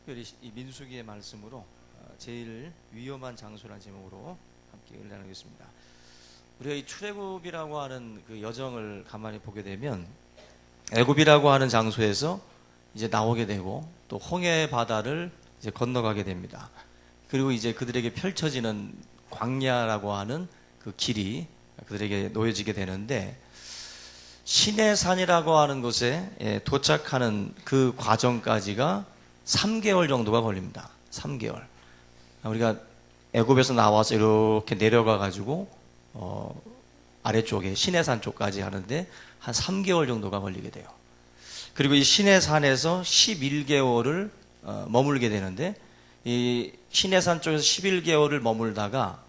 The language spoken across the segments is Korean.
특별히 이 민수기의 말씀으로 제일 위험한 장소라는 제목으로 함께 은혜 나누겠습니다. 우리가 이 출애굽이라고 하는 그 여정을 가만히 보게 되면 애굽이라고 하는 장소에서 이제 나오게 되고 또 홍해 바다를 이제 건너가게 됩니다. 그리고 이제 그들에게 펼쳐지는 광야라고 하는 그 길이 그들에게 놓여지게 되는데, 시내산이라고 하는 곳에 도착하는 그 과정까지가 3개월 정도가 걸립니다. 3개월. 우리가 애굽에서 나와서 이렇게 내려가 가지고 아래쪽에 시내산 쪽까지 하는데 한 3개월 정도가 걸리게 돼요. 그리고 이 시내산에서 11개월을 머물게 되는데, 이 시내산 쪽에서 11개월을 머물다가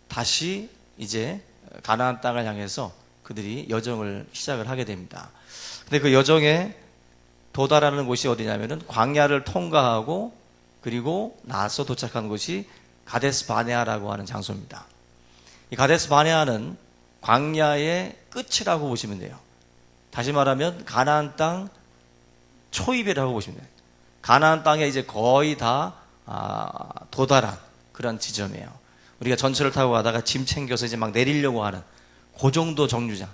다시 이제 가나안 땅을 향해서 그들이 여정을 시작을 하게 됩니다. 근데 그 여정에 도달하는 곳이 어디냐면은 광야를 통과하고 그리고 나서 도착한 곳이 가데스 바네아라고 하는 장소입니다. 이 가데스 바네아는 광야의 끝이라고 보시면 돼요. 다시 말하면 가나안 땅 초입이라고 보시면 돼요. 가나안 땅에 이제 거의 다 도달한 그런 지점이에요. 우리가 전철을 타고 가다가 짐 챙겨서 이제 막 내리려고 하는 그 정도 정류장,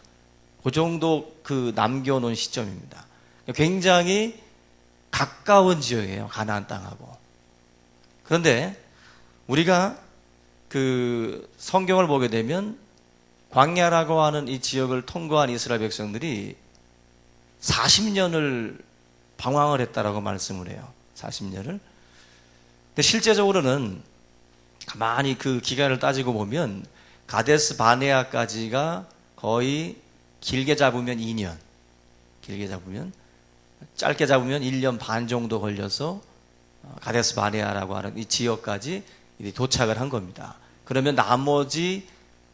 그 정도 그 남겨놓은 시점입니다. 굉장히 가까운 지역이에요, 가나안 땅하고. 그런데 우리가 그 성경을 보게 되면 광야라고 하는 이 지역을 통과한 이스라엘 백성들이 40년을 방황을 했다라고 말씀을 해요. 40년을. 근데 실제적으로는 가만히 그 기간을 따지고 보면 가데스 바네아까지가 거의 길게 잡으면 2년, 길게 잡으면, 짧게 잡으면 1년 반 정도 걸려서 가데스 바네아라고 하는 이 지역까지 도착을 한 겁니다. 그러면 나머지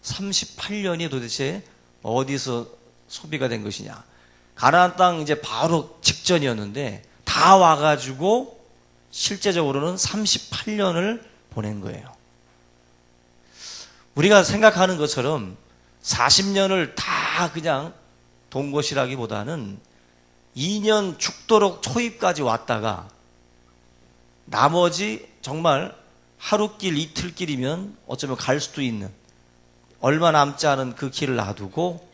38년이 도대체 어디서 소비가 된 것이냐? 가나안 땅 이제 바로 직전이었는데 다 와가지고 실제적으로는 38년을 보낸 거예요. 우리가 생각하는 것처럼 40년을 다 그냥 돈 것이라기보다는 2년 죽도록 초입까지 왔다가 나머지 정말 하루길 이틀길이면 어쩌면 갈 수도 있는 얼마 남지 않은 그 길을 놔두고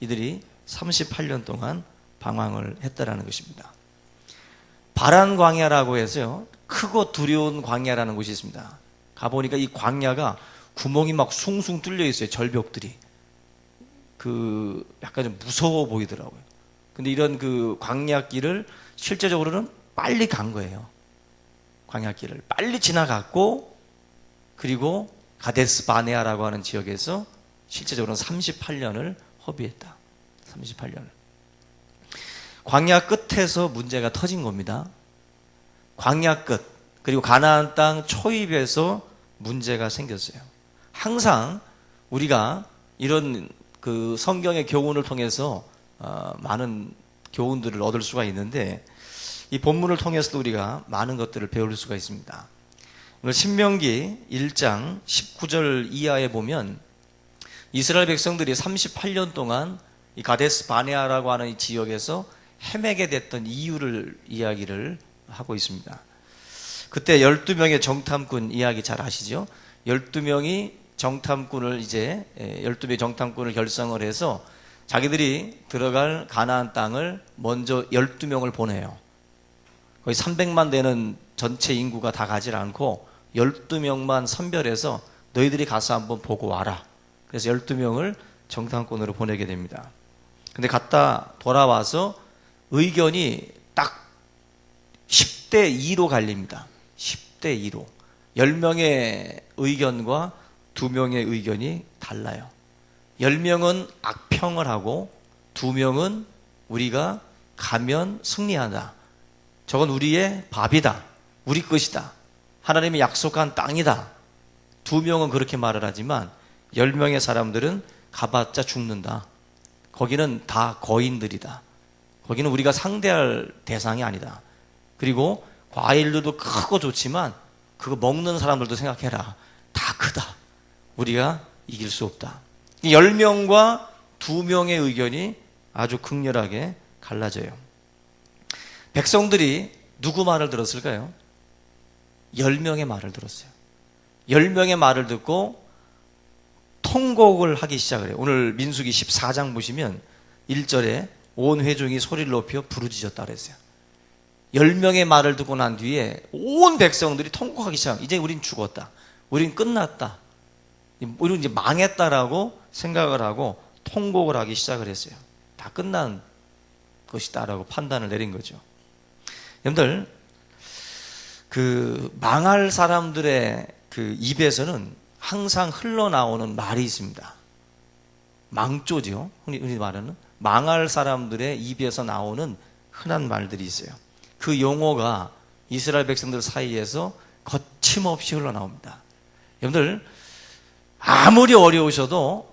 이들이 38년 동안 방황을 했다라는 것입니다. 바란 광야라고 해서요, 크고 두려운 광야라는 곳이 있습니다. 가보니까 이 광야가 구멍이 막 숭숭 뚫려 있어요. 절벽들이. 약간 좀 무서워 보이더라고요. 근데 이런 그 광야길을 실제적으로는 빨리 간 거예요. 광야길을 빨리 지나갔고, 그리고 가데스 바네아라고 하는 지역에서 실제적으로는 38년을 허비했다. 38년을. 광야 끝에서 문제가 터진 겁니다. 광야 끝, 그리고 가나안 땅 초입에서 문제가 생겼어요. 항상 우리가 이런 그 성경의 교훈을 통해서 많은 교훈들을 얻을 수가 있는데, 이 본문을 통해서도 우리가 많은 것들을 배울 수가 있습니다. 신명기 1장 19절 이하에 보면 이스라엘 백성들이 38년 동안 이 가데스 바네아라고 하는 이 지역에서 헤매게 됐던 이유를 이야기를 하고 있습니다. 그때 12명의 정탐꾼 이야기 잘 아시죠? 12명이 정탐꾼을 이제 12명의 정탐꾼을 결성을 해서 자기들이 들어갈 가나안 땅을 먼저 12명을 보내요. 거의 300만 되는 전체 인구가 다 가지 않고 12명만 선별해서 너희들이 가서 한번 보고 와라. 그래서 12명을 정탐꾼으로 보내게 됩니다. 근데 갔다 돌아와서 의견이 딱 10대 2로 갈립니다. 10대 2로. 10명의 의견과 2명의 의견이 달라요. 10명은 악평을 하고 2명은 우리가 가면 승리한다. 저건 우리의 밥이다. 우리 것이다. 하나님이 약속한 땅이다. 2명은 그렇게 말을 하지만 10명의 사람들은 가봤자 죽는다. 거기는 다 거인들이다. 거기는 우리가 상대할 대상이 아니다. 그리고 과일들도 크고 좋지만 그거 먹는 사람들도 생각해라. 다 크다. 우리가 이길 수 없다. 10명과 2명의 의견이 아주 극렬하게 갈라져요. 백성들이 누구 말을 들었을까요? 10명의 말을 들었어요. 10명의 말을 듣고 통곡을 하기 시작을 해요. 오늘 민수기 14장 보시면 1절에 온 회중이 소리를 높여 부르짖었다 그랬어요. 10명의 말을 듣고 난 뒤에 온 백성들이 통곡하기 시작. 이제 우린 죽었다. 우린 끝났다. 우린 이제 망했다라고 생각을 하고 통곡을 하기 시작을 했어요. 다 끝난 것이다라고 판단을 내린 거죠. 여러분들, 그 망할 사람들의 그 입에서는 항상 흘러나오는 말이 있습니다. 망조죠. 흔히 말하는 망할 사람들의 입에서 나오는 흔한 말들이 있어요. 그 용어가 이스라엘 백성들 사이에서 거침없이 흘러나옵니다. 여러분들, 아무리 어려우셔도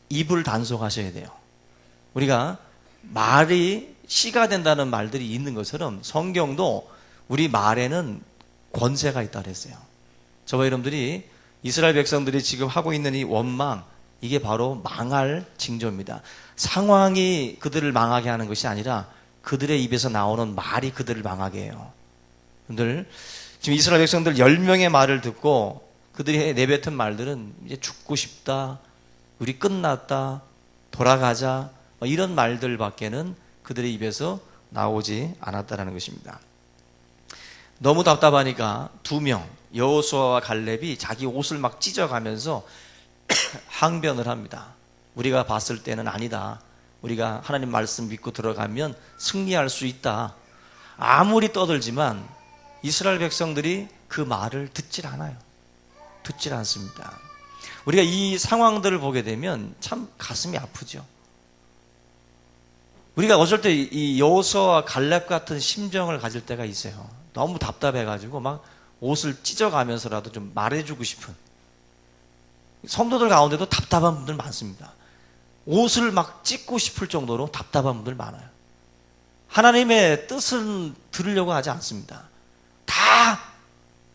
입을 단속하셔야 돼요. 우리가 말이 씨가 된다는 말들이 있는 것처럼 성경도 우리 말에는 권세가 있다 그랬어요. 저와 여러분들이 이스라엘 백성들이 지금 하고 있는 이 원망, 이게 바로 망할 징조입니다. 상황이 그들을 망하게 하는 것이 아니라 그들의 입에서 나오는 말이 그들을 망하게 해요. 여러분들, 지금 이스라엘 백성들 10명의 말을 듣고 그들이 내뱉은 말들은 이제 죽고 싶다, 우리 끝났다, 돌아가자, 이런 말들밖에는 그들의 입에서 나오지 않았다는 것입니다. 너무 답답하니까 2명, 여호수아와 갈렙이 자기 옷을 막 찢어가면서 항변을 합니다. 우리가 봤을 때는 아니다. 우리가 하나님 말씀 믿고 들어가면 승리할 수 있다. 아무리 떠들지만 이스라엘 백성들이 그 말을 듣질 않아요. 듣질 않습니다. 우리가 이 상황들을 보게 되면 참 가슴이 아프죠. 우리가 어쩔 때 이 여호수아와 갈렙 같은 심정을 가질 때가 있어요. 너무 답답해가지고 막 옷을 찢어가면서라도 좀 말해주고 싶은, 성도들 가운데도 답답한 분들 많습니다. 옷을 막 찢고 싶을 정도로 답답한 분들 많아요. 하나님의 뜻은 들으려고 하지 않습니다. 다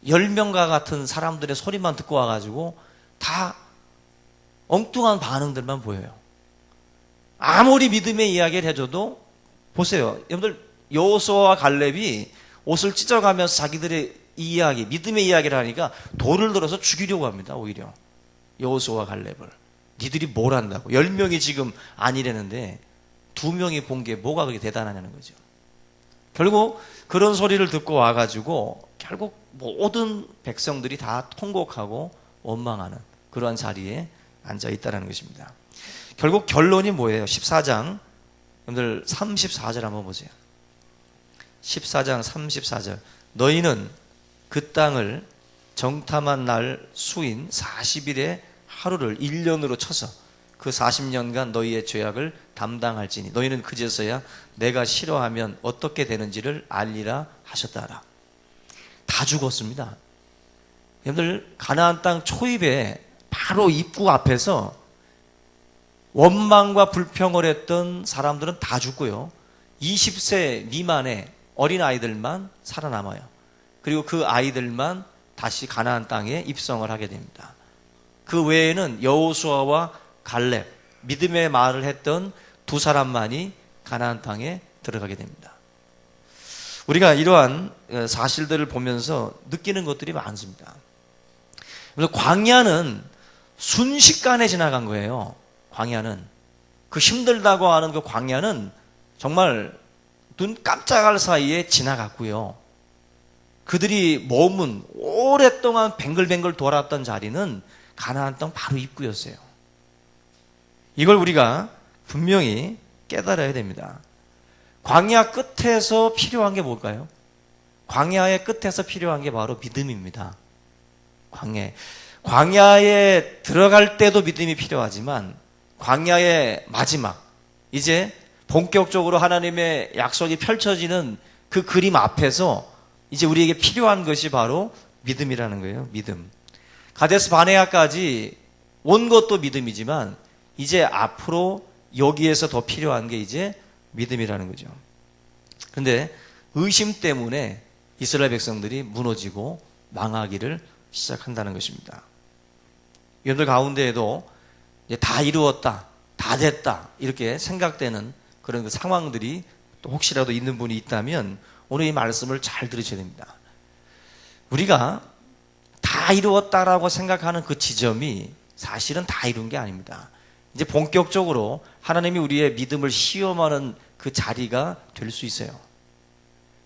10명과 같은 사람들의 소리만 듣고 와가지고 다 엉뚱한 반응들만 보여요. 아무리 믿음의 이야기를 해줘도, 보세요. 여러분들, 여호수아와 갈렙이 옷을 찢어가면서 자기들의 이야기, 믿음의 이야기를 하니까 돌을 들어서 죽이려고 합니다. 오히려 여호수아와 갈렙을. 니들이 뭘 한다고. 10명이 지금 아니라는데 2명이 본 게 뭐가 그렇게 대단하냐는 거죠. 결국 그런 소리를 듣고 와가지고 결국 모든 백성들이 다 통곡하고 원망하는 그러한 자리에 앉아 있다는 것입니다. 결국 결론이 뭐예요? 14장 여러분들 34절 한번 보세요. 14장 34절. 너희는 그 땅을 정탐한 날 수인 40일의 하루를 1년으로 쳐서 그 40년간 너희의 죄악을 담당할지니 너희는 그제서야 내가 싫어하면 어떻게 되는지를 알리라 하셨다라. 다 죽었습니다. 여러분들, 가나안 땅 초입에 바로 입구 앞에서 원망과 불평을 했던 사람들은 다 죽고요. 20세 미만의 어린아이들만 살아남아요. 그리고 그 아이들만 다시 가나안 땅에 입성을 하게 됩니다. 그 외에는 여호수아와 갈렙, 믿음의 말을 했던 2사람만이 가나안 땅에 들어가게 됩니다. 우리가 이러한 사실들을 보면서 느끼는 것들이 많습니다. 그래서 광야는 순식간에 지나간 거예요. 광야는, 그 힘들다고 하는 그 광야는 정말 눈 깜짝할 사이에 지나갔고요. 그들이 머문 오랫동안 뱅글뱅글 돌았던 자리는 가나안 땅 바로 입구였어요. 이걸 우리가 분명히 깨달아야 됩니다. 광야 끝에서 필요한 게 뭘까요? 광야의 끝에서 필요한 게 바로 믿음입니다. 광야에 들어갈 때도 믿음이 필요하지만 광야의 마지막, 이제 본격적으로 하나님의 약속이 펼쳐지는 그 그림 앞에서 이제 우리에게 필요한 것이 바로 믿음이라는 거예요. 믿음. 가데스 바네아까지 온 것도 믿음이지만 이제 앞으로 여기에서 더 필요한 게 이제 믿음이라는 거죠. 그런데 의심 때문에 이스라엘 백성들이 무너지고 망하기를 시작한다는 것입니다. 여러분들 가운데에도 이제 다 이루었다, 다 됐다 이렇게 생각되는 그런 그 상황들이 또 혹시라도 있는 분이 있다면 오늘 이 말씀을 잘 들으셔야 됩니다. 우리가 다 이루었다라고 생각하는 그 지점이 사실은 다 이룬 게 아닙니다. 이제 본격적으로 하나님이 우리의 믿음을 시험하는 그 자리가 될 수 있어요.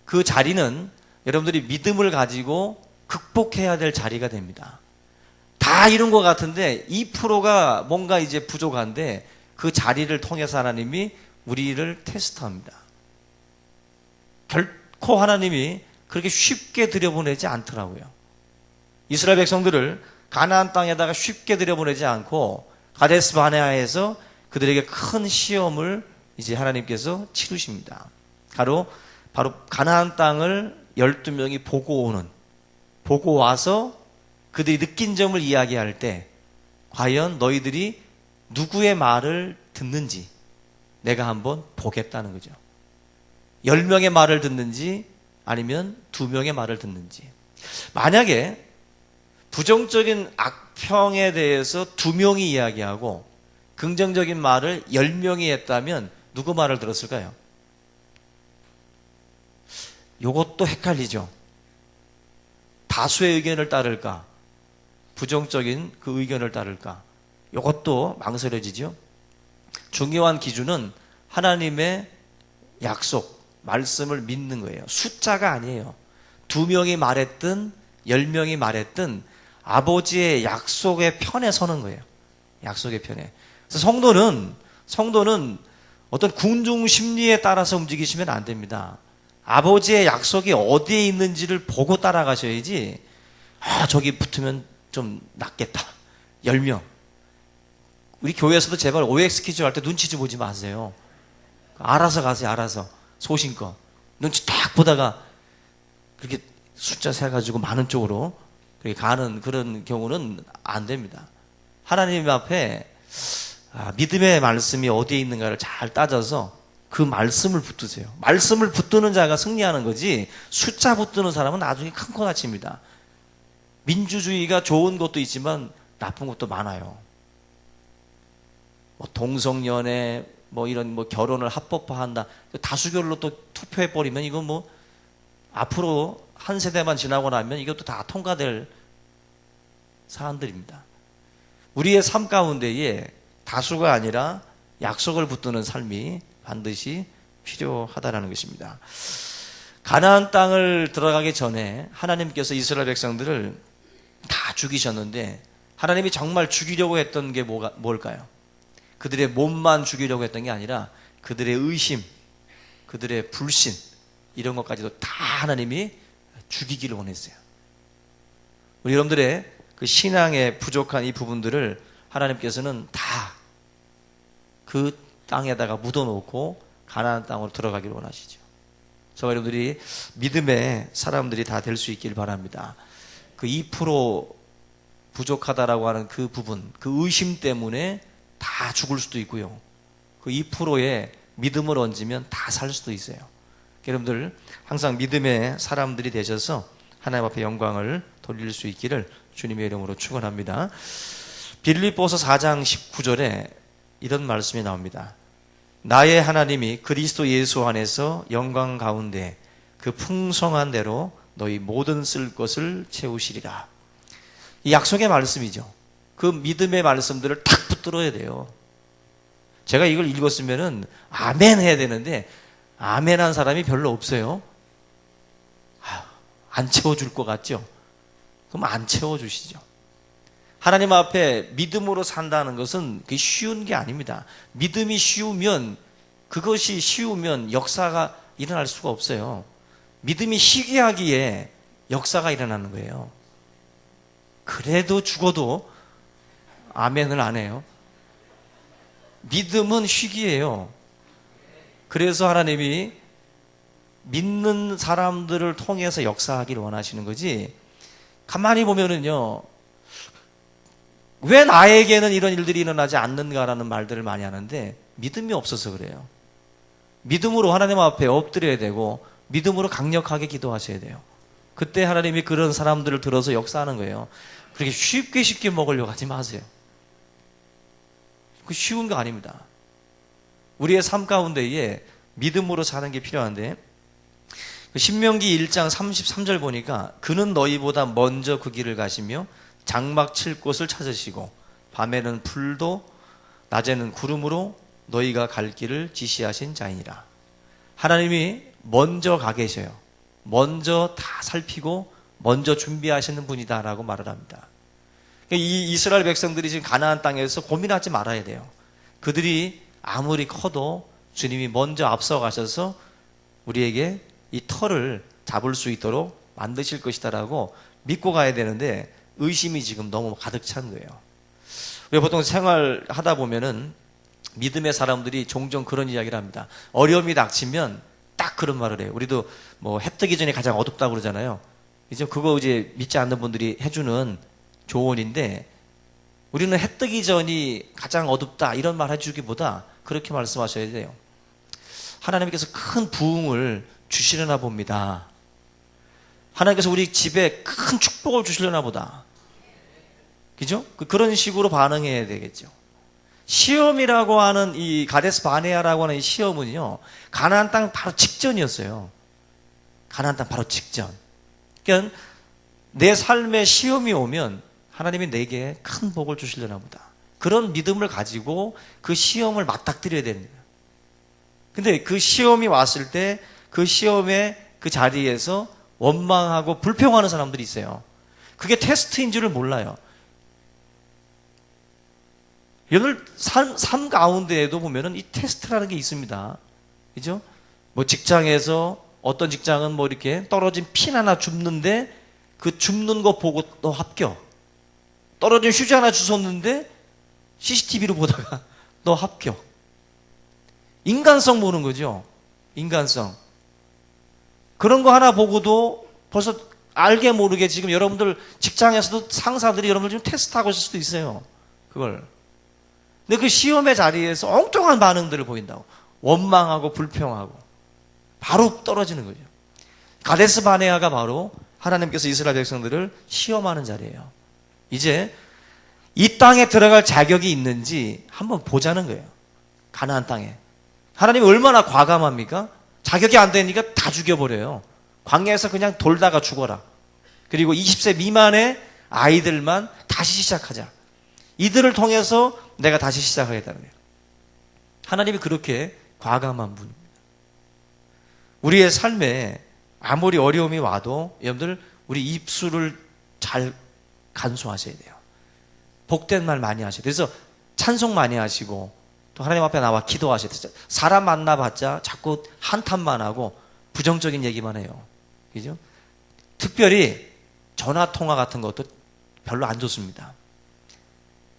그 자리는 여러분들이 믿음을 가지고 극복해야 될 자리가 됩니다. 다 이룬 것 같은데 2%가 뭔가 이제 부족한데 그 자리를 통해서 하나님이 우리를 테스트합니다. 결코 하나님이 그렇게 쉽게 들여보내지 않더라고요. 이스라엘 백성들을 가나안 땅에다가 쉽게 들여보내지 않고 가데스 바네아에서 그들에게 큰 시험을 이제 하나님께서 치르십니다. 바로 가나안 땅을 12명이 보고 와서 그들이 느낀 점을 이야기할 때 과연 너희들이 누구의 말을 듣는지 내가 한번 보겠다는 거죠. 10명의 말을 듣는지 아니면 2명의 말을 듣는지. 만약에 부정적인 악평에 대해서 2명이 이야기하고 긍정적인 말을 10명이 했다면 누구 말을 들었을까요? 요것도 헷갈리죠. 다수의 의견을 따를까? 부정적인 그 의견을 따를까? 요것도 망설여지죠. 중요한 기준은 하나님의 약속, 말씀을 믿는 거예요. 숫자가 아니에요. 2명이 말했든 10명이 말했든 아버지의 약속의 편에 서는 거예요. 약속의 편에. 그래서 성도는 어떤 군중 심리에 따라서 움직이시면 안 됩니다. 아버지의 약속이 어디에 있는지를 보고 따라가셔야지. 저기 붙으면 좀 낫겠다. 10명. 우리 교회에서도 제발 OX 퀴즈 할 때 눈치 좀 보지 마세요. 알아서 가세요. 알아서. 소신껏. 눈치 딱 보다가 그렇게 숫자 세가지고 많은 쪽으로 그렇게 가는 그런 경우는 안 됩니다. 하나님 앞에 믿음의 말씀이 어디에 있는가를 잘 따져서 그 말씀을 붙드세요. 말씀을 붙드는 자가 승리하는 거지 숫자 붙드는 사람은 나중에 큰 코 다칩니다. 민주주의가 좋은 것도 있지만 나쁜 것도 많아요. 동성연애 이런 결혼을 합법화한다. 다수결로 또 투표해버리면 이건 앞으로 한 세대만 지나고 나면 이것도 다 통과될 사안들입니다. 우리의 삶 가운데에 다수가 아니라 약속을 붙드는 삶이 반드시 필요하다는 것입니다. 가나안 땅을 들어가기 전에 하나님께서 이스라엘 백성들을 다 죽이셨는데 하나님이 정말 죽이려고 했던 게 뭘까요? 그들의 몸만 죽이려고 했던 게 아니라 그들의 의심, 그들의 불신 이런 것까지도 다 하나님이 죽이기를 원했어요. 우리 여러분들의 그 신앙의 부족한 이 부분들을 하나님께서는 다 그 땅에다가 묻어놓고 가나안 땅으로 들어가기를 원하시죠. 저와 여러분들이 믿음의 사람들이 다 될 수 있길 바랍니다. 그 2% 부족하다라고 하는 그 부분, 그 의심 때문에 다 죽을 수도 있고요. 그 2%의 믿음을 얹으면 다 살 수도 있어요. 여러분들 항상 믿음의 사람들이 되셔서 하나님 앞에 영광을 돌릴 수 있기를 주님의 이름으로 축원합니다. 빌립보서 4장 19절에 이런 말씀이 나옵니다. 나의 하나님이 그리스도 예수 안에서 영광 가운데 그 풍성한 대로 너희 모든 쓸 것을 채우시리라. 이 약속의 말씀이죠. 그 믿음의 말씀들을 탁 붙들어야 돼요. 제가 이걸 읽었으면은 아멘 해야 되는데 아멘한 사람이 별로 없어요. 안 채워줄 것 같죠? 그럼 안 채워주시죠. 하나님 앞에 믿음으로 산다는 것은 그게 쉬운 게 아닙니다. 믿음이 쉬우면 그것이 쉬우면 역사가 일어날 수가 없어요. 믿음이 희귀하기에 역사가 일어나는 거예요. 그래도 죽어도 아멘을 안 해요. 믿음은 희귀해요. 그래서 하나님이 믿는 사람들을 통해서 역사하기를 원하시는 거지. 가만히 보면은요, 왜 나에게는 이런 일들이 일어나지 않는가라는 말들을 많이 하는데 믿음이 없어서 그래요. 믿음으로 하나님 앞에 엎드려야 되고 믿음으로 강력하게 기도하셔야 돼요. 그때 하나님이 그런 사람들을 들어서 역사하는 거예요. 그렇게 쉽게 먹으려고 하지 마세요. 그 쉬운 거 아닙니다. 우리의 삶 가운데에 믿음으로 사는 게 필요한데 신명기 1장 33절 보니까 그는 너희보다 먼저 그 길을 가시며 장막 칠 곳을 찾으시고 밤에는 불도 낮에는 구름으로 너희가 갈 길을 지시하신 자이니라. 하나님이 먼저 가 계셔요. 먼저 다 살피고 먼저 준비하시는 분이다라고 말을 합니다. 이 이스라엘 백성들이 지금 가나안 땅에서 고민하지 말아야 돼요. 그들이 아무리 커도 주님이 먼저 앞서 가셔서 우리에게 이 터를 잡을 수 있도록 만드실 것이다라고 믿고 가야 되는데 의심이 지금 너무 가득 찬 거예요. 왜 보통 생활하다 보면은 믿음의 사람들이 종종 그런 이야기를 합니다. 어려움이 닥치면 딱 그런 말을 해요. 우리도 뭐 해 뜨기 전에 가장 어둡다고 그러잖아요. 이제 그거 이제 믿지 않는 분들이 해주는 조언인데 우리는 해 뜨기 전이 가장 어둡다 이런 말 해주기보다 그렇게 말씀하셔야 돼요. 하나님께서 큰 부흥을 주시려나 봅니다. 하나님께서 우리 집에 큰 축복을 주시려나 보다. 그죠? 그런 식으로 반응해야 되겠죠. 시험이라고 하는 이 가데스 바네아라고 하는 이 시험은요, 가나안 땅 바로 직전이었어요. 가나안 땅 바로 직전. 그러니까 내 삶에 시험이 오면 하나님이 내게 큰 복을 주시려나 보다. 그런 믿음을 가지고 그 시험을 맞닥뜨려야 됩니다. 근데 그 시험이 왔을 때 그 시험의 그 자리에서 원망하고 불평하는 사람들이 있어요. 그게 테스트인 줄을 몰라요. 여러분 삶 가운데에도 보면은 이 테스트라는 게 있습니다. 그죠? 뭐 직장에서 어떤 직장은 뭐 이렇게 떨어진 핀 하나 줍는데 그 줍는 거 보고 너 합격. 떨어진 휴지 하나 주웠는데 CCTV로 보다가 너 합격. 인간성 보는 거죠. 인간성. 그런 거 하나 보고도 벌써 알게 모르게 지금 여러분들 직장에서도 상사들이 여러분들 좀 테스트하고 있을 수도 있어요. 그걸. 근데 그 시험의 자리에서 엉뚱한 반응들을 보인다고. 원망하고 불평하고. 바로 떨어지는 거죠. 가데스 바네아가 바로 하나님께서 이스라엘 백성들을 시험하는 자리예요. 이제 이 땅에 들어갈 자격이 있는지 한번 보자는 거예요. 가나안 땅에. 하나님이 얼마나 과감합니까? 자격이 안 되니까 다 죽여버려요. 광야에서 그냥 돌다가 죽어라. 그리고 20세 미만의 아이들만 다시 시작하자. 이들을 통해서 내가 다시 시작하겠다는 거예요. 하나님이 그렇게 과감한 분입니다. 우리의 삶에 아무리 어려움이 와도 여러분들 우리 입술을 잘 간수하셔야 돼요. 복된 말 많이 하셔야 돼요. 그래서 찬송 많이 하시고 또 하나님 앞에 나와 기도하셔야 돼요. 사람 만나봤자 자꾸 한탄만 하고 부정적인 얘기만 해요. 그죠? 특별히 전화통화 같은 것도 별로 안 좋습니다.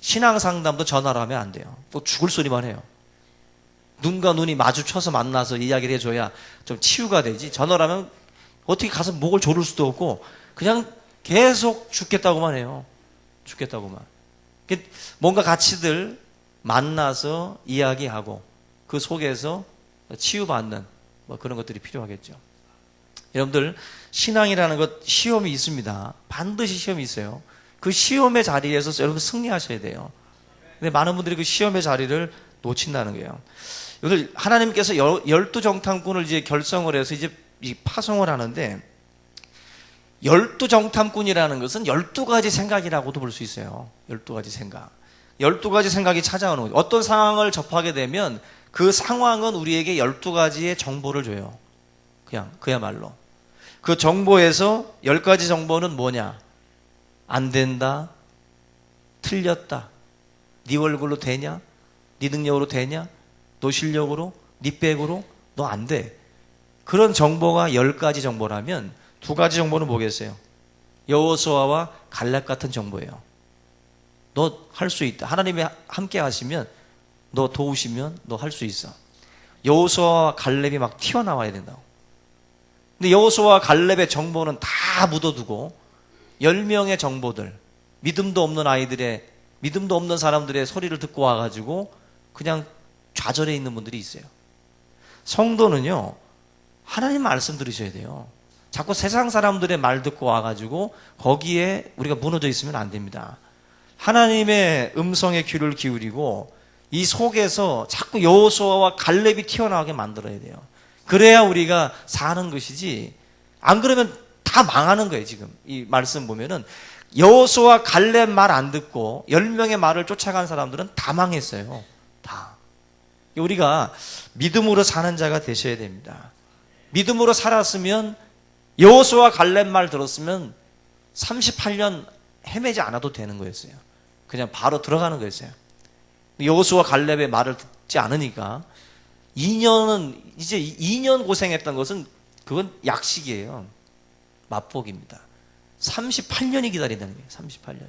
신앙상담도 전화로 하면 안 돼요. 또 죽을 소리만 해요. 눈과 눈이 마주쳐서 만나서 이야기를 해줘야 좀 치유가 되지. 전화로 하면 어떻게 가서 목을 조를 수도 없고 그냥 계속 죽겠다고만 해요. 죽겠다고만. 뭔가 가치들 만나서 이야기하고 그 속에서 치유받는 뭐 그런 것들이 필요하겠죠. 여러분들 신앙이라는 것 시험이 있습니다. 반드시 시험이 있어요. 그 시험의 자리에서 여러분 승리하셔야 돼요. 근데 많은 분들이 그 시험의 자리를 놓친다는 거예요. 오늘 하나님께서 12정탐꾼을 이제 결성을 해서 이제 파송을 하는데 12정탐꾼이라는 것은 12가지 생각이라고도 볼 수 있어요. 12가지 생각. 12가지 생각이 찾아오는 거죠. 어떤 상황을 접하게 되면 그 상황은 우리에게 12가지의 정보를 줘요. 그야말로. 그 정보에서 10가지 정보는 뭐냐? 안 된다. 틀렸다. 네 얼굴로 되냐? 네 능력으로 되냐? 너 실력으로? 네 백으로? 너 안 돼. 그런 정보가 10가지 정보라면 2가지 정보는 뭐겠어요? 여호수아와 갈렙 같은 정보예요. 너 할 수 있다. 하나님이 함께 하시면 너 도우시면 너 할 수 있어. 여호수아와 갈렙이 막 튀어나와야 된다고. 근데 여호수아와 갈렙의 정보는 다 묻어두고 10명의 정보들, 믿음도 없는 아이들의, 믿음도 없는 사람들의 소리를 듣고 와가지고 그냥 좌절해 있는 분들이 있어요. 성도는요, 하나님 말씀 들으셔야 돼요. 자꾸 세상 사람들의 말 듣고 와가지고 거기에 우리가 무너져 있으면 안 됩니다. 하나님의 음성에 귀를 기울이고 이 속에서 자꾸 여호수아와 갈렙이 튀어나오게 만들어야 돼요. 그래야 우리가 사는 것이지 안 그러면 다 망하는 거예요. 지금 이 말씀 보면은 여호수아 갈렙 말 안 듣고 10명의 말을 쫓아간 사람들은 다 망했어요. 다. 우리가 믿음으로 사는 자가 되셔야 됩니다. 믿음으로 살았으면 여호수아 갈렙 말 들었으면 38년 헤매지 않아도 되는 거였어요. 그냥 바로 들어가는 거였어요. 여호수아 갈렙의 말을 듣지 않으니까 2년 고생했던 것은 그건 약식이에요. 맛복입니다. 38년이 기다린다는 거예요. 38년.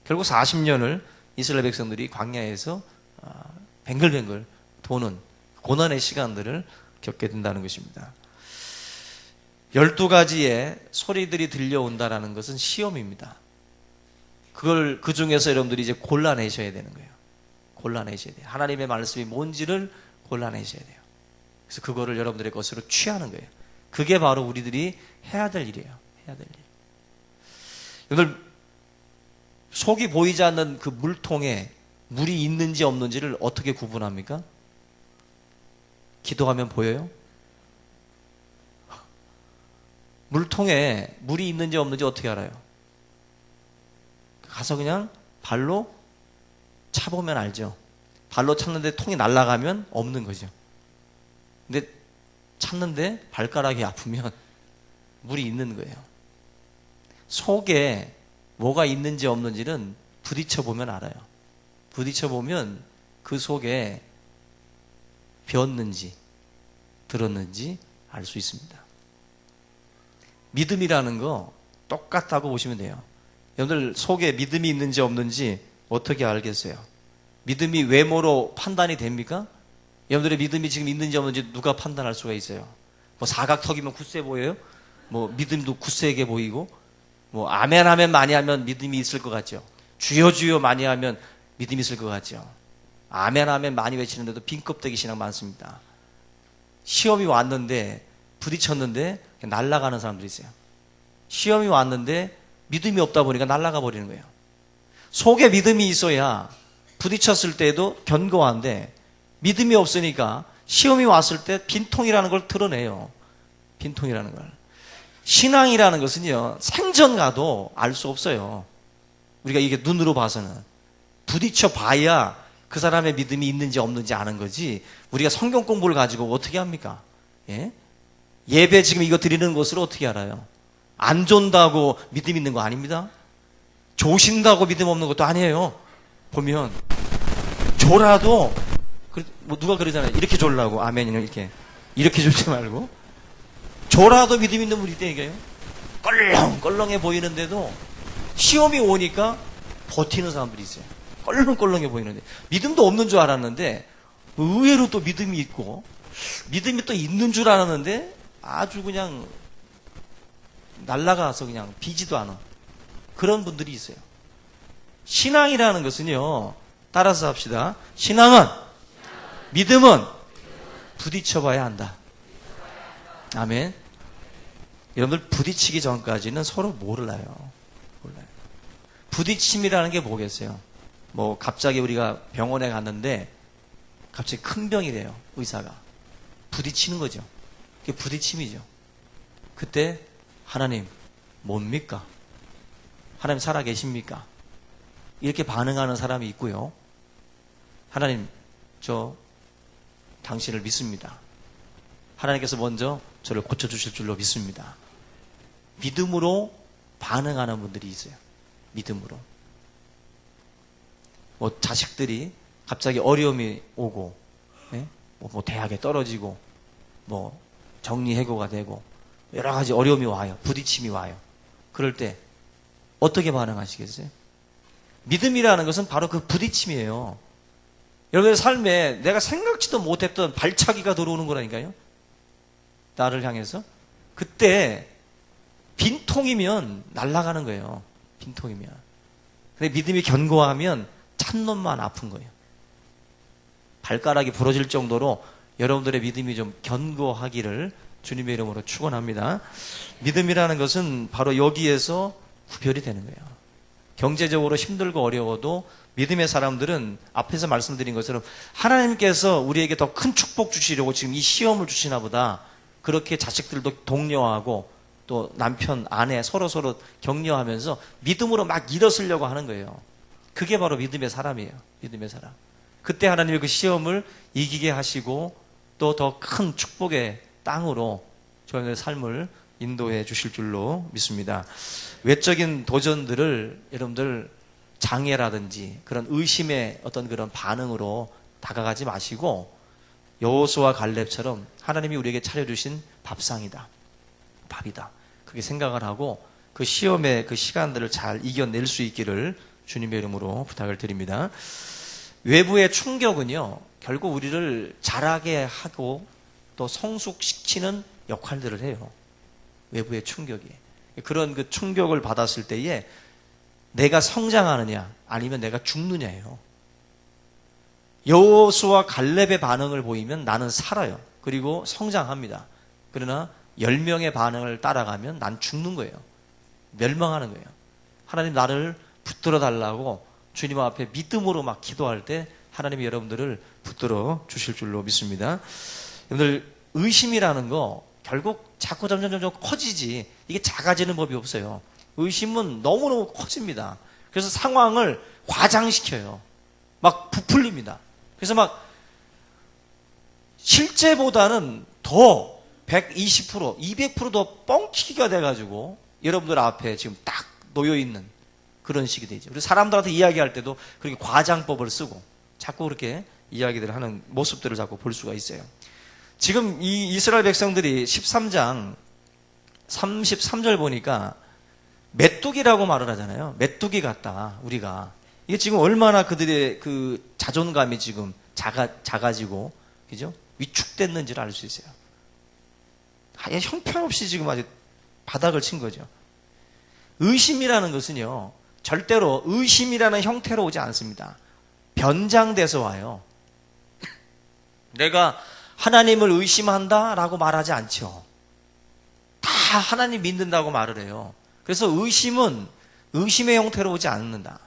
결국 40년을 이스라엘 백성들이 광야에서 뱅글뱅글 도는 고난의 시간들을 겪게 된다는 것입니다. 12가지의 소리들이 들려온다는 것은 시험입니다. 그 중에서 여러분들이 이제 골라내셔야 되는 거예요. 골라내셔야 돼요. 하나님의 말씀이 뭔지를 골라내셔야 돼요. 그래서 그거를 여러분들의 것으로 취하는 거예요. 그게 바로 우리들이 해야 될 일이에요. 해야 될 일. 여러분들, 속이 보이지 않는 그 물통에 물이 있는지 없는지를 어떻게 구분합니까? 기도하면 보여요? 물통에 물이 있는지 없는지 어떻게 알아요? 가서 그냥 발로 차보면 알죠. 발로 찼는데 통이 날아가면 없는 거죠. 근데 찼는데 발가락이 아프면 물이 있는 거예요. 속에 뭐가 있는지 없는지는 부딪혀 보면 알아요. 부딪혀 보면 그 속에 비었는지 들었는지 알 수 있습니다. 믿음이라는 거 똑같다고 보시면 돼요. 여러분들 속에 믿음이 있는지 없는지 어떻게 알겠어요? 믿음이 외모로 판단이 됩니까? 여러분들의 믿음이 지금 있는지 없는지 누가 판단할 수가 있어요? 뭐 사각턱이면 굳세 보여요? 뭐 믿음도 굳세게 보이고, 뭐 아멘 아멘 많이 하면 믿음이 있을 것 같죠? 주여 주여 많이 하면 믿음이 있을 것 같죠? 아멘 아멘 많이 외치는데도 빈 껍데기 신앙 많습니다. 시험이 왔는데 부딪혔는데 날아가는 사람들이 있어요. 시험이 왔는데 믿음이 없다 보니까 날아가 버리는 거예요. 속에 믿음이 있어야 부딪혔을 때도 견고한데 믿음이 없으니까 시험이 왔을 때 빈통이라는 걸 드러내요. 빈통이라는 걸. 신앙이라는 것은요, 생전 가도 알 수 없어요. 우리가 이게 눈으로 봐서는. 부딪혀 봐야 그 사람의 믿음이 있는지 없는지 아는 거지, 우리가 성경 공부를 가지고 어떻게 합니까? 예? 예배 지금 이거 드리는 것을 어떻게 알아요? 안 존다고 믿음 있는 거 아닙니다. 조신다고 믿음 없는 것도 아니에요. 보면 졸아도 뭐 누가 그러잖아요. 이렇게 졸라고 아멘이는 이렇게 졸지 말고 졸아도 믿음 있는 분이 있다니까요. 껄렁껄렁해 보이는데도 시험이 오니까 버티는 사람들이 있어요. 껄렁껄렁해 보이는데 믿음도 없는 줄 알았는데 의외로 또 믿음이 있고 믿음이 또 있는 줄 알았는데 아주 그냥 날아가서 그냥 비지도 않아. 그런 분들이 있어요. 신앙이라는 것은요, 따라서 합시다. 신앙은, 믿음은 부딪혀봐야 한다. 아멘. 여러분들 부딪히기 전까지는 서로 몰라요. 부딪힘이라는 게 뭐겠어요? 뭐 갑자기 우리가 병원에 갔는데 갑자기 큰 병이래요. 의사가. 부딪히는 거죠. 그게 부딪힘이죠. 그때 하나님 뭡니까? 하나님 살아계십니까? 이렇게 반응하는 사람이 있고요. 하나님, 저 당신을 믿습니다. 하나님께서 먼저 저를 고쳐주실 줄로 믿습니다. 믿음으로 반응하는 분들이 있어요. 믿음으로. 뭐 자식들이 갑자기 어려움이 오고, 네? 뭐 대학에 떨어지고, 뭐 정리해고가 되고, 여러 가지 어려움이 와요. 부딪힘이 와요. 그럴 때 어떻게 반응하시겠어요? 믿음이라는 것은 바로 그 부딪힘이에요. 여러분의 삶에 내가 생각지도 못했던 발차기가 들어오는 거라니까요. 나를 향해서. 그때 빈통이면 날아가는 거예요. 빈통이면. 근데 믿음이 견고하면 찬 놈만 아픈 거예요. 발가락이 부러질 정도로 여러분들의 믿음이 좀 견고하기를 주님의 이름으로 축원합니다. 믿음이라는 것은 바로 여기에서 구별이 되는 거예요. 경제적으로 힘들고 어려워도 믿음의 사람들은 앞에서 말씀드린 것처럼 하나님께서 우리에게 더 큰 축복 주시려고 지금 이 시험을 주시나 보다, 그렇게 자식들도 독려하고 또 남편, 아내 서로 격려하면서 믿음으로 막 일어서려고 하는 거예요. 그게 바로 믿음의 사람이에요. 믿음의 사람. 그때 하나님의 그 시험을 이기게 하시고 또 더 큰 축복의 땅으로 저희의 삶을 인도해 주실 줄로 믿습니다. 외적인 도전들을 여러분들 장애라든지 그런 의심의 어떤 그런 반응으로 다가가지 마시고 여호수아와 갈렙처럼 하나님이 우리에게 차려주신 밥상이다. 밥이다. 그렇게 생각을 하고 그 시험의 그 시간들을 잘 이겨낼 수 있기를 주님의 이름으로 부탁을 드립니다. 외부의 충격은요, 결국 우리를 자라게 하고 또 성숙시키는 역할들을 해요. 외부의 충격이. 그런 그 충격을 받았을 때에 내가 성장하느냐 아니면 내가 죽느냐예요. 여호수아 갈렙의 반응을 보이면 나는 살아요. 그리고 성장합니다. 그러나 10명의 반응을 따라가면 난 죽는 거예요. 멸망하는 거예요. 하나님 나를 붙들어 달라고 주님 앞에 믿음으로 막 기도할 때 하나님이 여러분들을 붙들어 주실 줄로 믿습니다. 여러분들 의심이라는 거 결국 자꾸 점점 커지지 이게 작아지는 법이 없어요. 의심은 너무너무 커집니다. 그래서 상황을 과장시켜요. 막 부풀립니다. 그래서 막 실제보다는 더 120%, 200% 더 뻥튀기가 돼가지고 여러분들 앞에 지금 딱 놓여있는 그런 식이 되죠. 그래서 사람들한테 이야기할 때도 그렇게 과장법을 쓰고 자꾸 그렇게 이야기들을 하는 모습들을 자꾸 볼 수가 있어요. 지금 이 이스라엘 백성들이 13장 33절 보니까 메뚜기라고 말을 하잖아요. 메뚜기 같다, 우리가. 이게 지금 얼마나 그들의 그 자존감이 지금 작아지고, 그죠? 위축됐는지를 알 수 있어요. 아예 형편없이 지금 아주 바닥을 친 거죠. 의심이라는 것은요, 절대로 의심이라는 형태로 오지 않습니다. 변장돼서 와요. 내가 하나님을 의심한다라고 말하지 않죠. 다 하나님 믿는다고 말을 해요. 그래서 의심은 의심의 형태로 오지 않는다.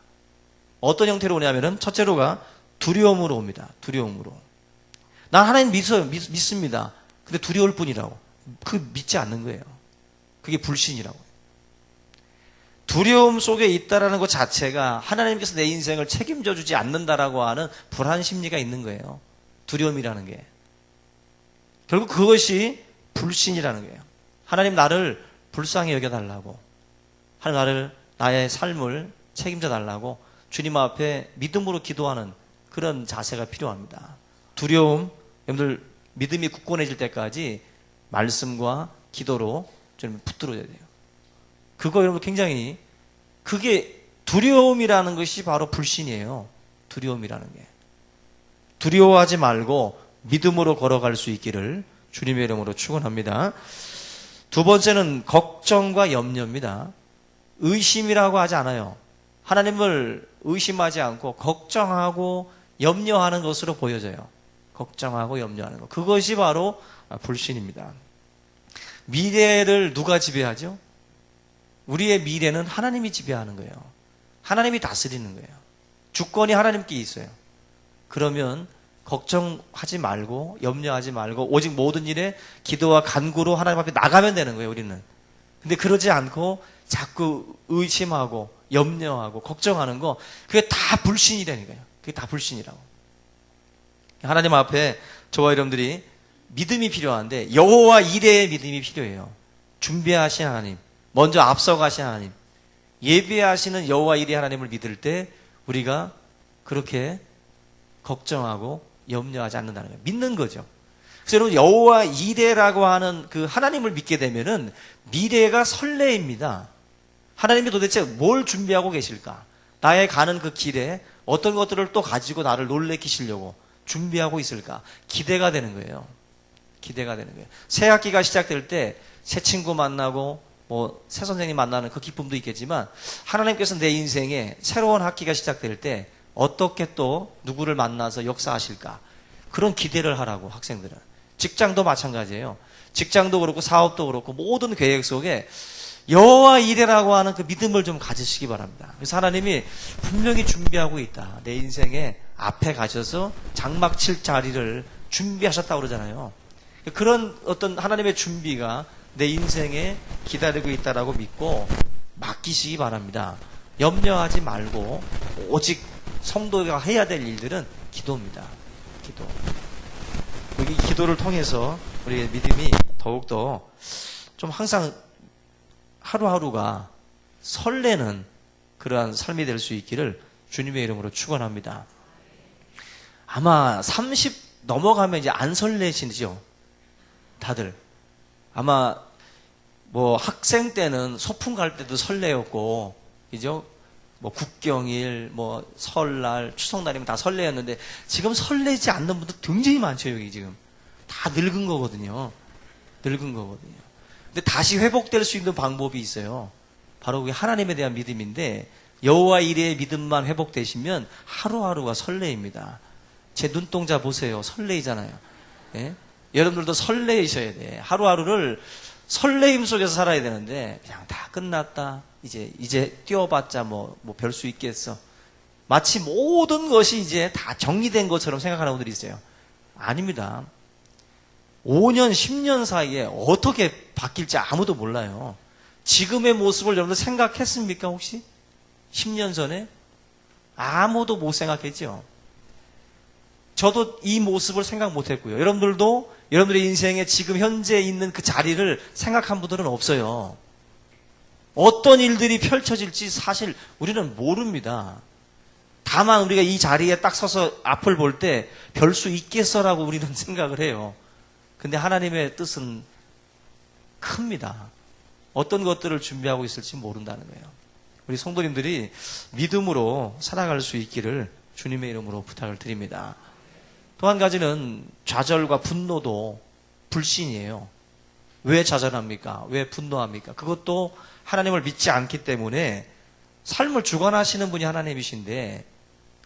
어떤 형태로 오냐면은 첫째로가 두려움으로 옵니다. 두려움으로. 난 하나님 믿습니다. 근데 두려울 뿐이라고. 그 믿지 않는 거예요. 그게 불신이라고. 두려움 속에 있다라는 것 자체가 하나님께서 내 인생을 책임져 주지 않는다라고 하는 불안 심리가 있는 거예요. 두려움이라는 게. 결국 그것이 불신이라는 거예요. 하나님 나를 불쌍히 여겨달라고. 하나님 나의 삶을 책임져 달라고 주님 앞에 믿음으로 기도하는 그런 자세가 필요합니다. 두려움, 여러분들 믿음이 굳건해질 때까지 말씀과 기도로 좀 붙들어야 돼요. 그거 여러분 굉장히 그게 두려움이라는 것이 바로 불신이에요. 두려움이라는 게. 두려워하지 말고 믿음으로 걸어갈 수 있기를 주님의 이름으로 축원합니다. 두 번째는 걱정과 염려입니다. 의심이라고 하지 않아요. 하나님을 의심하지 않고 걱정하고 염려하는 것으로 보여져요. 걱정하고 염려하는 것. 그것이 바로 불신입니다. 미래를 누가 지배하죠? 우리의 미래는 하나님이 지배하는 거예요. 하나님이 다스리는 거예요. 주권이 하나님께 있어요. 그러면 걱정하지 말고 염려하지 말고 오직 모든 일에 기도와 간구로 하나님 앞에 나가면 되는 거예요, 우리는. 근데 그러지 않고 자꾸 의심하고 염려하고 걱정하는 거, 그게 다 불신이라는 거예요. 그게 다 불신이라고. 하나님 앞에 저와 여러분들이 믿음이 필요한데 여호와 이레의 믿음이 필요해요. 준비하신 하나님, 먼저 앞서가신 하나님, 예배하시는 여호와 이레 하나님을 믿을 때 우리가 그렇게 걱정하고 염려하지 않는다는 거예요. 믿는 거죠. 그래서 여러분 여호와 이레라고 하는 그 하나님을 믿게 되면은 미래가 설레입니다. 하나님이 도대체 뭘 준비하고 계실까? 나의 가는 그 길에 어떤 것들을 또 가지고 나를 놀래키시려고 준비하고 있을까? 기대가 되는 거예요. 기대가 되는 거예요. 새 학기가 시작될 때 새 친구 만나고 새 선생님 만나는 그 기쁨도 있겠지만 하나님께서 내 인생에 새로운 학기가 시작될 때 어떻게 또 누구를 만나서 역사하실까? 그런 기대를 하라고 학생들은. 직장도 마찬가지예요. 직장도 그렇고 사업도 그렇고 모든 계획 속에 여호와 이레라고 하는 그 믿음을 좀 가지시기 바랍니다. 그래서 하나님이 분명히 준비하고 있다. 내 인생에 앞에 가셔서 장막 칠 자리를 준비하셨다고 그러잖아요. 그런 어떤 하나님의 준비가 내 인생에 기다리고 있다라고 믿고 맡기시기 바랍니다. 염려하지 말고 오직 성도가 해야 될 일들은 기도입니다. 기도. 이 기도를 통해서 우리의 믿음이 더욱더 좀 항상 하루하루가 설레는 그러한 삶이 될 수 있기를 주님의 이름으로 축원합니다. 아마 30 넘어가면 이제 안 설레시죠? 다들. 아마 뭐 학생 때는 소풍 갈 때도 설레었고, 그죠? 뭐 국경일, 뭐 설날, 추석날이면 다 설레었는데 지금 설레지 않는 분들 굉장히 많죠, 여기 지금. 다 늙은 거거든요. 늙은 거거든요. 근데 다시 회복될 수 있는 방법이 있어요. 바로 그게 하나님에 대한 믿음인데, 여호와 이레의 믿음만 회복되시면 하루하루가 설레입니다. 제 눈동자 보세요. 설레이잖아요. 예? 여러분들도 설레이셔야 돼. 하루하루를 설레임 속에서 살아야 되는데, 그냥 다 끝났다. 이제 뛰어봤자 뭐 별 수 있겠어. 마치 모든 것이 이제 다 정리된 것처럼 생각하는 분들이 있어요. 아닙니다. 5년, 10년 사이에 어떻게 바뀔지 아무도 몰라요. 지금의 모습을 여러분들 생각했습니까, 혹시? 10년 전에? 아무도 못 생각했죠. 저도 이 모습을 생각 못 했고요. 여러분들도 여러분들의 인생에 지금 현재 있는 그 자리를 생각한 분들은 없어요. 어떤 일들이 펼쳐질지 사실 우리는 모릅니다. 다만 우리가 이 자리에 딱 서서 앞을 볼 때 별 수 있겠어라고 우리는 생각을 해요. 근데 하나님의 뜻은 큽니다. 어떤 것들을 준비하고 있을지 모른다는 거예요. 우리 성도님들이 믿음으로 살아갈 수 있기를 주님의 이름으로 부탁을 드립니다. 또 한 가지는 좌절과 분노도 불신이에요. 왜 좌절합니까? 왜 분노합니까? 그것도 하나님을 믿지 않기 때문에 삶을 주관하시는 분이 하나님이신데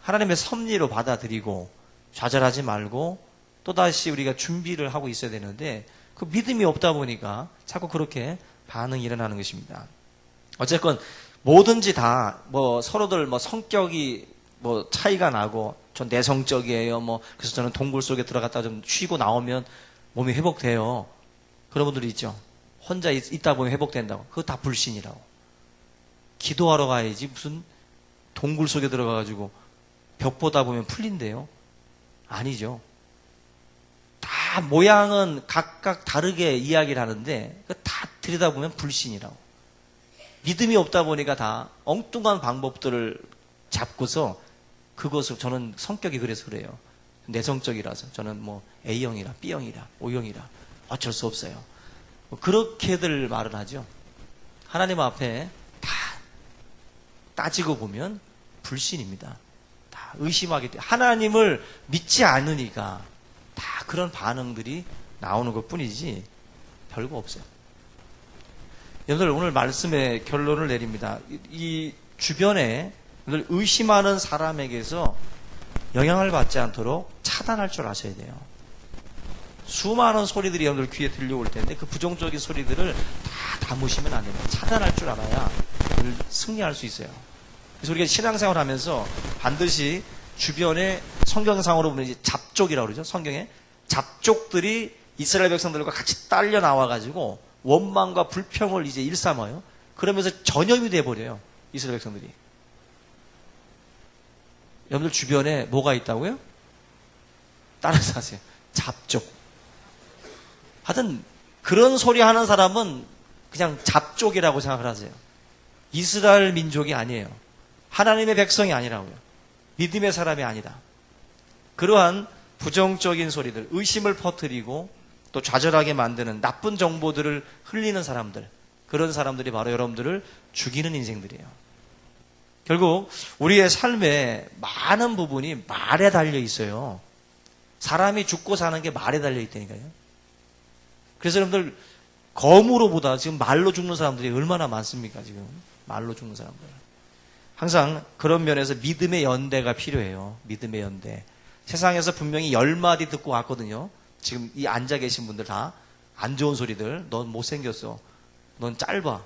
하나님의 섭리로 받아들이고 좌절하지 말고 또다시 우리가 준비를 하고 있어야 되는데 그 믿음이 없다 보니까 자꾸 그렇게 반응이 일어나는 것입니다. 어쨌건 뭐든지 다 뭐 서로들 뭐 성격이 뭐 차이가 나고 전 내성적이에요. 뭐 그래서 저는 동굴 속에 들어갔다 좀 쉬고 나오면 몸이 회복돼요. 그런 분들이 있죠. 혼자 있다 보면 회복된다고. 그거 다 불신이라고. 기도하러 가야지 무슨 동굴 속에 들어가가지고 벽 보다 보면 풀린대요. 아니죠. 다 모양은 각각 다르게 이야기를 하는데 다 들여다보면 불신이라고. 믿음이 없다 보니까 다 엉뚱한 방법들을 잡고서 그것을 저는 성격이 그래서 그래요. 내성적이라서 저는 뭐 A형이라 B형이라 O형이라 어쩔 수 없어요. 뭐 그렇게들 말을 하죠. 하나님 앞에 다 따지고 보면 불신입니다. 다 의심하기 때문에 하나님을 믿지 않으니까 다 그런 반응들이 나오는 것 뿐이지 별거 없어요. 여러분들 오늘 말씀의 결론을 내립니다. 이 주변에 의심하는 사람에게서 영향을 받지 않도록 차단할 줄 아셔야 돼요. 수많은 소리들이 여러분들 귀에 들려올 텐데 그 부정적인 소리들을 다 담으시면 안 됩니다. 차단할 줄 알아야 승리할 수 있어요. 그래서 우리가 신앙생활 하면서 반드시 주변에 성경상으로 보면 이제 잡족이라고 그러죠. 성경에 잡족들이 이스라엘 백성들과 같이 딸려 나와가지고 원망과 불평을 이제 일삼아요. 그러면서 전염이 돼버려요. 이스라엘 백성들이. 여러분들 주변에 뭐가 있다고요? 따라서 하세요. 잡족. 하여튼 그런 소리 하는 사람은 그냥 잡족이라고 생각을 하세요. 이스라엘 민족이 아니에요. 하나님의 백성이 아니라고요. 믿음의 사람이 아니다. 그러한 부정적인 소리들, 의심을 퍼뜨리고 또 좌절하게 만드는 나쁜 정보들을 흘리는 사람들, 그런 사람들이 바로 여러분들을 죽이는 인생들이에요. 결국 우리의 삶의 많은 부분이 말에 달려 있어요. 사람이 죽고 사는 게 말에 달려 있다니까요. 그래서 여러분들 검으로보다 지금 말로 죽는 사람들이 얼마나 많습니까? 지금 말로 죽는 사람들. 항상 그런 면에서 믿음의 연대가 필요해요. 믿음의 연대. 세상에서 분명히 10마디 듣고 왔거든요. 지금 이 앉아 계신 분들 다 안 좋은 소리들. 넌 못생겼어. 넌 짧아.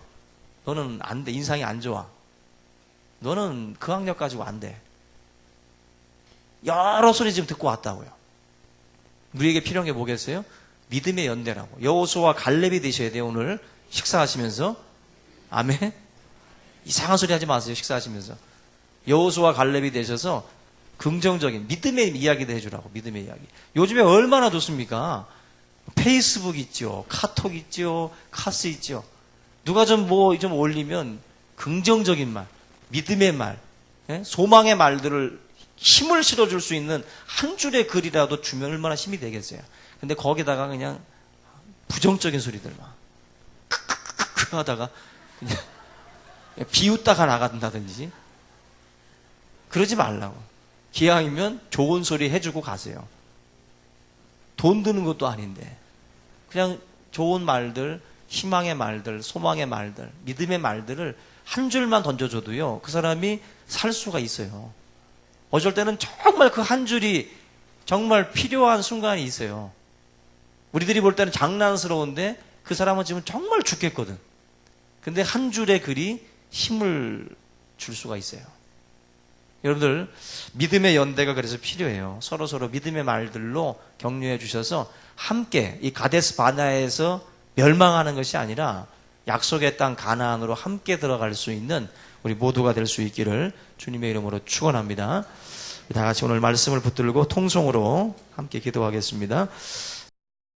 너는 안 돼. 인상이 안 좋아. 너는 그 학력 가지고 안 돼. 여러 소리 지금 듣고 왔다고요. 우리에게 필요한 게 뭐겠어요? 믿음의 연대라고. 여호수아와 갈렙이 되셔야 돼요. 오늘 식사하시면서. 아멘. 이상한 소리 하지 마세요. 식사하시면서. 여호수아와 갈렙이 되셔서 긍정적인 믿음의 이야기도 해주라고. 믿음의 이야기. 요즘에 얼마나 좋습니까? 페이스북 있죠. 카톡 있죠. 카스 있죠. 누가 좀 올리면 긍정적인 말, 믿음의 말, 소망의 말들을 힘을 실어줄 수 있는 한 줄의 글이라도 주면 얼마나 힘이 되겠어요. 근데 거기다가 그냥 부정적인 소리들만 크크크크 하다가 그냥 비웃다가 나간다든지 그러지 말라고. 기왕이면 좋은 소리 해주고 가세요. 돈 드는 것도 아닌데 그냥 좋은 말들, 희망의 말들, 소망의 말들, 믿음의 말들을 한 줄만 던져줘도요 그 사람이 살 수가 있어요. 어쩔 때는 정말 그 한 줄이 정말 필요한 순간이 있어요. 우리들이 볼 때는 장난스러운데 그 사람은 지금 정말 죽겠거든. 근데 한 줄의 글이 힘을 줄 수가 있어요. 여러분들 믿음의 연대가 그래서 필요해요. 서로 믿음의 말들로 격려해 주셔서 함께 이 가데스 바네아에서 멸망하는 것이 아니라 약속의 땅 가나안으로 함께 들어갈 수 있는 우리 모두가 될 수 있기를 주님의 이름으로 축원합니다. 다 같이 오늘 말씀을 붙들고 통성으로 함께 기도하겠습니다.